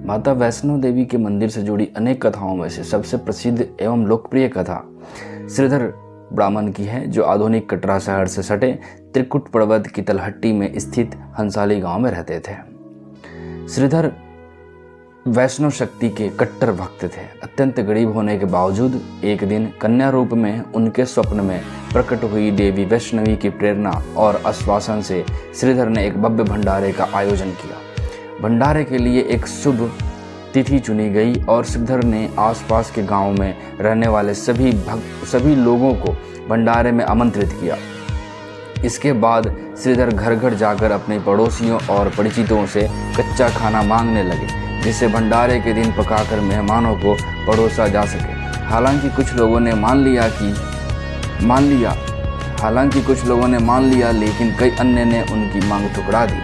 माता वैष्णो देवी के मंदिर से जुड़ी अनेक कथाओं में से सबसे प्रसिद्ध एवं लोकप्रिय कथा श्रीधर ब्राह्मण की है, जो आधुनिक कटरा शहर से सटे त्रिकुट पर्वत की तलहट्टी में स्थित हंसाली गांव में रहते थे। श्रीधर वैष्णव शक्ति के कट्टर भक्त थे। अत्यंत गरीब होने के बावजूद एक दिन कन्या रूप में उनके स्वप्न में प्रकट हुई देवी वैष्णवी की प्रेरणा और आश्वासन से श्रीधर ने एक भव्य भंडारे का आयोजन किया। भंडारे के लिए एक शुभ तिथि चुनी गई और श्रीधर ने आसपास के गांव में रहने वाले सभी लोगों को भंडारे में आमंत्रित किया। इसके बाद श्रीधर घर घर जाकर अपने पड़ोसियों और परिचितों से कच्चा खाना मांगने लगे, जिसे भंडारे के दिन पकाकर मेहमानों को परोसा जा सके। हालांकि कुछ लोगों ने मान लिया, लेकिन कई अन्य ने उनकी मांग ठुकरा दी।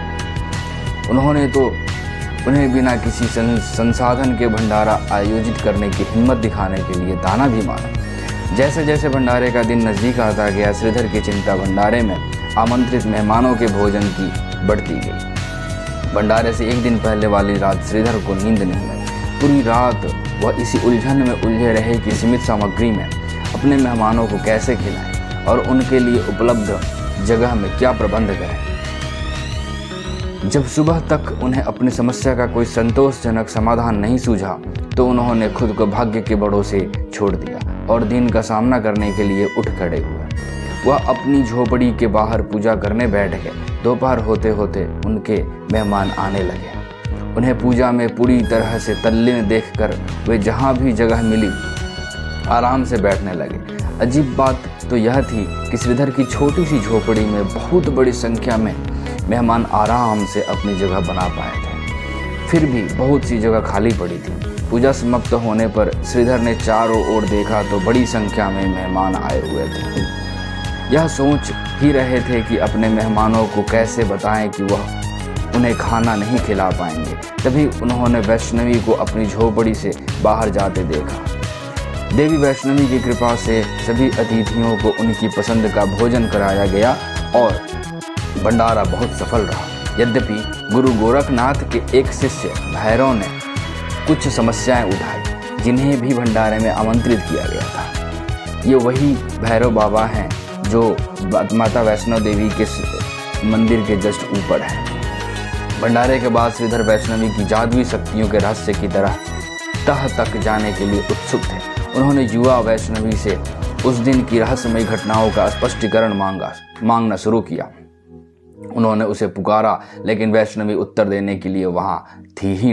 उन्हें बिना किसी संसाधन के भंडारा आयोजित करने की हिम्मत दिखाने के लिए ताना भी मारा। जैसे जैसे भंडारे का दिन नज़दीक आता गया, श्रीधर की चिंता भंडारे में आमंत्रित मेहमानों के भोजन की बढ़ती गई। भंडारे से एक दिन पहले वाली रात श्रीधर को नींद नहीं आई। पूरी रात वह इसी उलझन में उलझे रहे कि सीमित सामग्री में अपने मेहमानों को कैसे खिलाएं और उनके लिए उपलब्ध जगह में क्या प्रबंध करें। जब सुबह तक उन्हें अपनी समस्या का कोई संतोषजनक समाधान नहीं सूझा, तो उन्होंने खुद को भाग्य के भरोसे छोड़ दिया और दिन का सामना करने के लिए उठ खड़े हुए। वह अपनी झोपड़ी के बाहर पूजा करने बैठ गए। दोपहर होते होते उनके मेहमान आने लगे। उन्हें पूजा में पूरी तरह से तल्लीन देखकर वे जहाँ भी जगह मिली आराम से बैठने लगे। अजीब बात तो यह थी कि श्रीधर की छोटी सी झोपड़ी में बहुत बड़ी संख्या में मेहमान आराम से अपनी जगह बना पाए थे। फिर भी बहुत सी जगह खाली पड़ी थी। पूजा समाप्त होने पर श्रीधर ने चारों ओर देखा तो बड़ी संख्या में मेहमान आए हुए थे। यह सोच ही रहे थे कि अपने मेहमानों को कैसे बताएं कि वह उन्हें खाना नहीं खिला पाएंगे। तभी उन्होंने वैष्णवी को अपनी झोपड़ी से बाहर जाते देखा। देवी वैष्णवी की कृपा से सभी अतिथियों को उनकी पसंद का भोजन कराया गया और भंडारा बहुत सफल रहा। यद्यपि गुरु गोरखनाथ के एक शिष्य भैरव ने कुछ समस्याएं उठाई, जिन्हें भी भंडारे में आमंत्रित किया गया था। ये वही भैरव बाबा हैं जो माता वैष्णो देवी के मंदिर के जस्ट ऊपर है। भंडारे के बाद श्रीधर वैष्णवी की जादुई शक्तियों के रहस्य की तरह तह तक जाने के लिए उत्सुक थे। उन्होंने युवा वैष्णवी से उस दिन की रहस्यमयी घटनाओं का स्पष्टीकरण मांगना शुरू किया। उन्होंने उसे पुकारा, लेकिन वैष्णवी उत्तर देने के लिए वहां थी ही